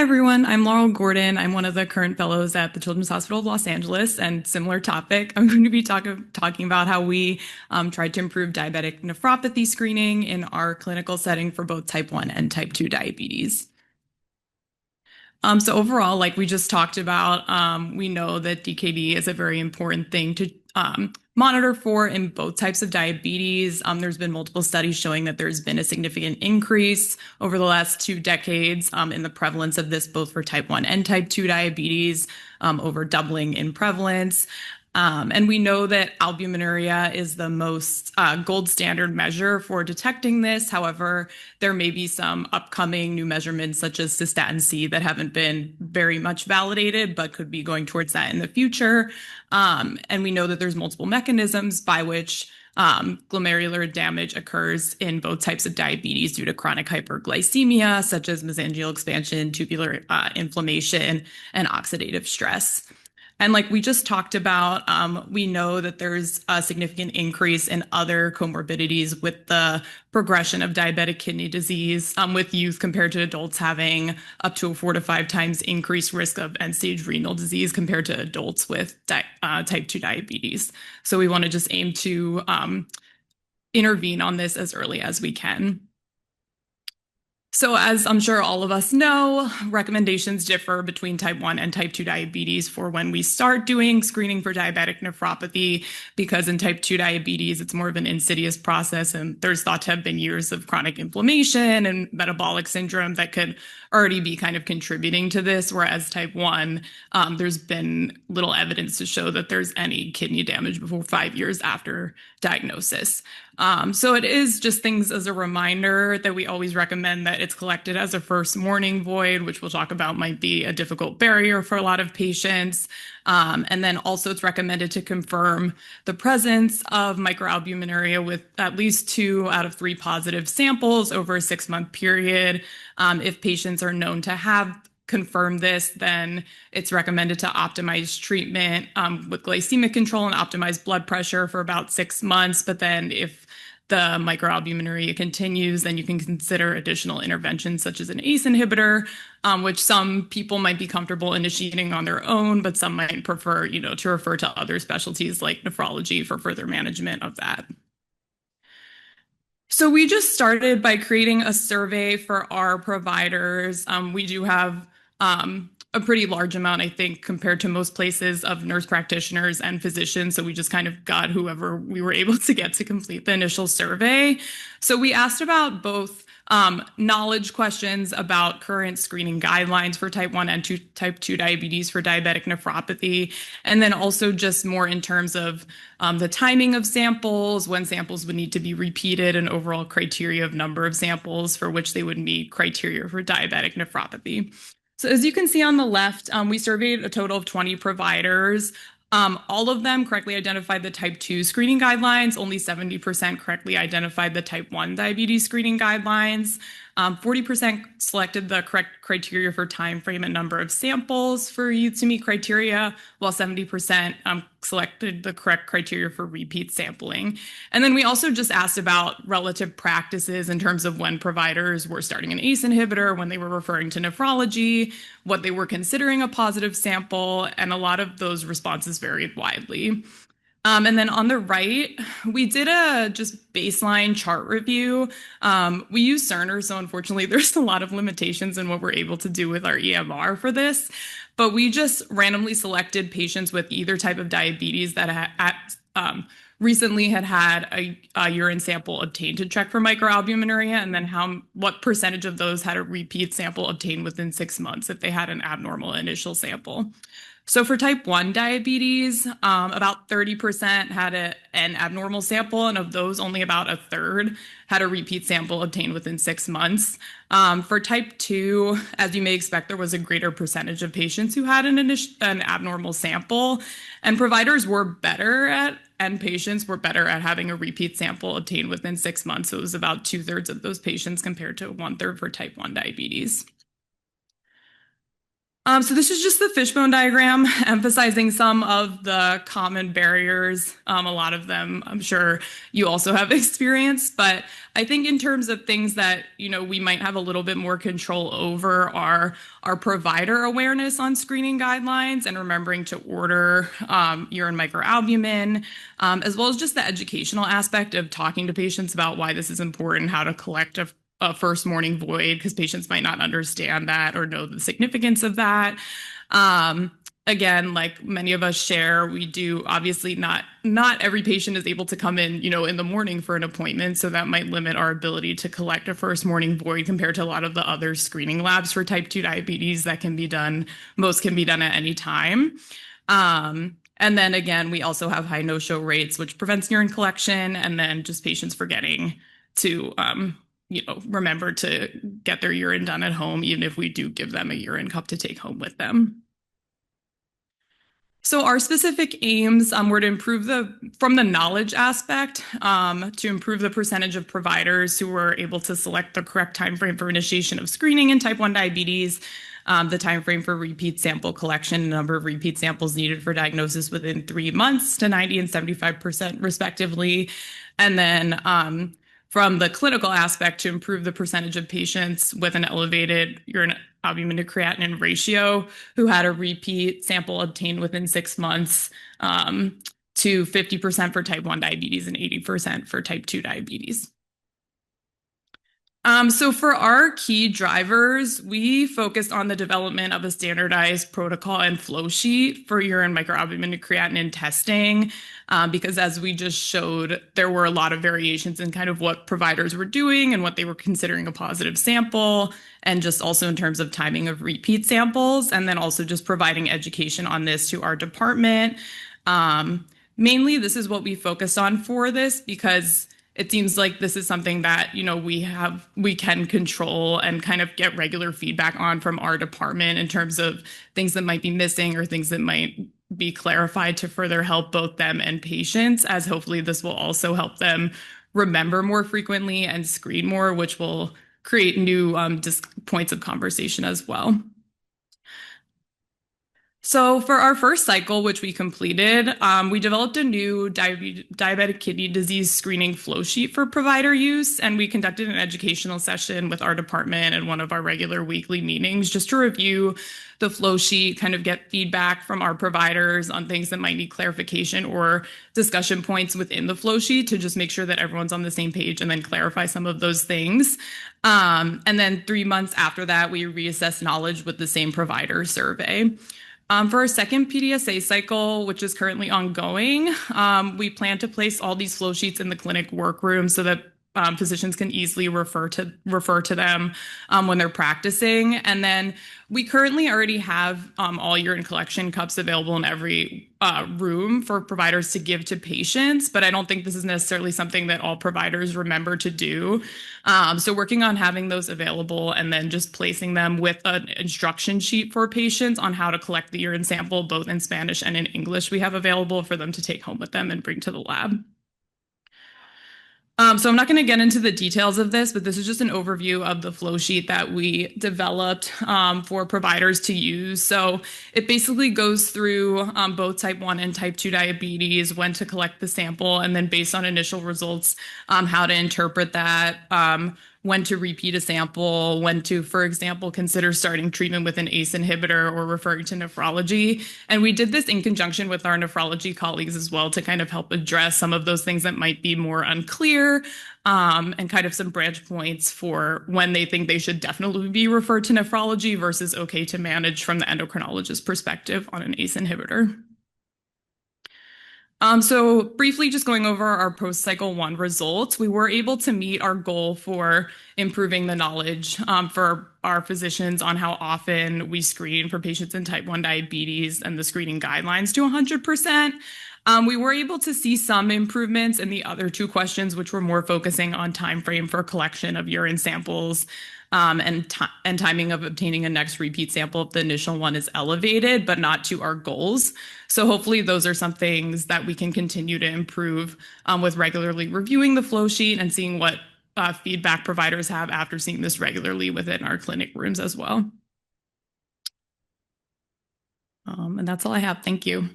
everyone, I'm Laurel Gordon. I'm one of the current fellows at the Children's Hospital of Los Angeles, and similar topic, I'm going to be talking about how we tried to improve diabetic nephropathy screening in our clinical setting for both type 1 and type 2 diabetes. So overall, like we just talked about, we know that DKD is a very important thing to monitor for in both types of diabetes. There's been multiple studies showing that there's been a significant increase over the last 2 decades in the prevalence of this, both for type 1 and type 2 diabetes, over doubling in prevalence. And we know that albuminuria is the most gold standard measure for detecting this. However, there may be some upcoming new measurements such as cystatin C that haven't been very much validated, but could be going towards that in the future. And we know that there's multiple mechanisms by which glomerular damage occurs in both types of diabetes due to chronic hyperglycemia, such as mesangial expansion, tubular inflammation, and oxidative stress. And like we just talked about, we know that there's a significant increase in other comorbidities with the progression of diabetic kidney disease, with youth compared to adults having up to a 4 to 5 times increased risk of end-stage renal disease compared to adults with type 2 diabetes. So we want to just aim to intervene on this as early as we can. So as I'm sure all of us know, recommendations differ between type 1 and type 2 diabetes for when we start doing screening for diabetic nephropathy, because in type 2 diabetes, it's more of an insidious process, and there's thought to have been years of chronic inflammation and metabolic syndrome that could already be kind of contributing to this, whereas type 1, there's been little evidence to show that there's any kidney damage before 5 years after diagnosis. So it is just things as a reminder that we always recommend that it's collected as a first morning void, which we'll talk about might be a difficult barrier for a lot of patients. And then also it's recommended to confirm the presence of microalbuminuria with at least 2 out of 3 positive samples over a 6-month period. If patients are known to have confirmed this, then it's recommended to optimize treatment with glycemic control and optimize blood pressure for about 6 months. But then if the microalbuminuria continues, then you can consider additional interventions such as an ACE inhibitor, which some people might be comfortable initiating on their own, but some might prefer, to refer to other specialties like nephrology for further management of that. So we just started by creating a survey for our providers. We do have a pretty large amount, I think, compared to most places, of nurse practitioners and physicians. So we just kind of got whoever we were able to get to complete the initial survey. So we asked about both knowledge questions about current screening guidelines for type 1 and type 2 diabetes for diabetic nephropathy, and then also just more in terms of the timing of samples, when samples would need to be repeated, and overall criteria of number of samples for which they would meet criteria for diabetic nephropathy. So as you can see on the left, we surveyed a total of 20 providers. All of them correctly identified the type 2 screening guidelines. Only 70% correctly identified the type 1 diabetes screening guidelines. 40% selected the correct criteria for time frame and number of samples for youth to meet criteria, while 70% selected the correct criteria for repeat sampling. And then we also just asked about relative practices in terms of when providers were starting an ACE inhibitor, when they were referring to nephrology, what they were considering a positive sample, and a lot of those responses varied widely. And then on the right, we did a just baseline chart review. We use Cerner, so unfortunately there's a lot of limitations in what we're able to do with our EMR for this, but we just randomly selected patients with either type of diabetes that recently had a urine sample obtained to check for microalbuminuria, and then what percentage of those had a repeat sample obtained within 6 months if they had an abnormal initial sample. So for type 1 diabetes, about 30% had an abnormal sample, and of those, only about a third had a repeat sample obtained within 6 months. For type 2, as you may expect, there was a greater percentage of patients who had an abnormal sample, and providers were better at, and patients were better at having a repeat sample obtained within 6 months. So it was about 2/3 of those patients compared to 1/3 for type 1 diabetes. So this is just the fishbone diagram emphasizing some of the common barriers. A lot of them, I'm sure you also have experienced, but I think in terms of things that, we might have a little bit more control over are our provider awareness on screening guidelines and remembering to order urine microalbumin, as well as just the educational aspect of talking to patients about why this is important, how to collect a first morning void, because patients might not understand that or know the significance of that. Um, Again, like many of us share, we do obviously not every patient is able to come in the morning for an appointment, so that might limit our ability to collect a first morning void compared to a lot of the other screening labs for type 2 diabetes that can be done. Most can be done at any time. And then again, we also have high no-show rates, which prevents urine collection, and then just patients forgetting to remember to get their urine done at home, even if we do give them a urine cup to take home with them. So our specific aims were to improve from the knowledge aspect, to improve the percentage of providers who were able to select the correct timeframe for initiation of screening in type 1 diabetes, the timeframe for repeat sample collection, the number of repeat samples needed for diagnosis within 3 months to 90 and 75% respectively. And then from the clinical aspect, to improve the percentage of patients with an elevated urine albumin to creatinine ratio who had a repeat sample obtained within 6 months, to 50% for type 1 diabetes and 80% for type 2 diabetes. So for our key drivers, we focused on the development of a standardized protocol and flow sheet for urine microalbumin to creatinine testing, because as we just showed, there were a lot of variations in kind of what providers were doing and what they were considering a positive sample, and just also in terms of timing of repeat samples, and then also just providing education on this to our department. Mainly, this is what we focused on for this because it seems like this is something that we can control and kind of get regular feedback on from our department in terms of things that might be missing or things that might be clarified to further help both them and patients, as hopefully this will also help them remember more frequently and screen more, which will create new points of conversation as well. So for our first cycle, which we completed, we developed a new diabetic kidney disease screening flow sheet for provider use, and we conducted an educational session with our department and one of our regular weekly meetings just to review the flow sheet, kind of get feedback from our providers on things that might need clarification or discussion points within the flow sheet to just make sure that everyone's on the same page and then clarify some of those things. And then 3 months after that, we reassessed knowledge with the same provider survey. For our second PDSA cycle, which is currently ongoing, we plan to place all these flow sheets in the clinic workroom so that physicians can easily refer to them when they're practicing. And then we currently already have all urine collection cups available in every room for providers to give to patients, but I don't think this is necessarily something that all providers remember to do. So working on having those available and then just placing them with an instruction sheet for patients on how to collect the urine sample, both in Spanish and in English, we have available for them to take home with them and bring to the lab. So I'm not going to get into the details of this, but this is just an overview of the flow sheet that we developed for providers to use. So it basically goes through both type 1 and type 2 diabetes, when to collect the sample, and then based on initial results, how to interpret that, when to repeat a sample, when to, for example, consider starting treatment with an ACE inhibitor or referring to nephrology. And we did this in conjunction with our nephrology colleagues as well to kind of help address some of those things that might be more unclear, and kind of some branch points for when they think they should definitely be referred to nephrology versus okay to manage from the endocrinologist perspective on an ACE inhibitor. So briefly, just going over our post-cycle 1 results, we were able to meet our goal for improving the knowledge for our physicians on how often we screen for patients in type 1 diabetes and the screening guidelines to 100%. We were able to see some improvements in the other 2 questions, which were more focusing on time frame for collection of urine samples, and timing of obtaining a next repeat sample if the initial one is elevated, but not to our goals. So hopefully those are some things that we can continue to improve with regularly reviewing the flow sheet and seeing what feedback providers have after seeing this regularly within our clinic rooms as well. And that's all I have. Thank you.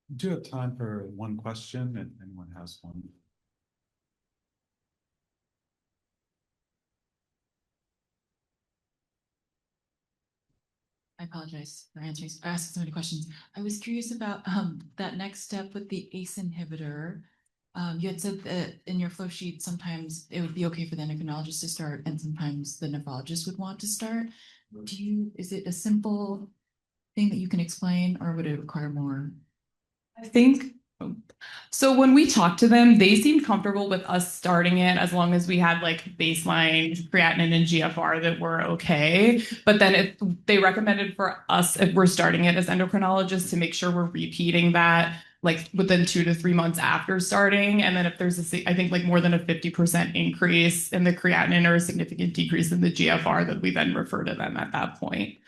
We do have time for one question, if anyone has one. I apologize for asking so many questions. I was curious about that next step with the ACE inhibitor. You had said that in your flow sheet, sometimes it would be okay for the endocrinologist to start, and sometimes the nephrologist would want to start. Is it a simple thing that you can explain, or would it require more? I think so. When we talked to them, they seemed comfortable with us starting it as long as we had like baseline creatinine and GFR that were okay. But then they recommended for us, if we're starting it as endocrinologists, to make sure we're repeating that like within 2 to 3 months after starting. And then if there's I think like more than a 50% increase in the creatinine or a significant decrease in the GFR, that we then refer to them at that point.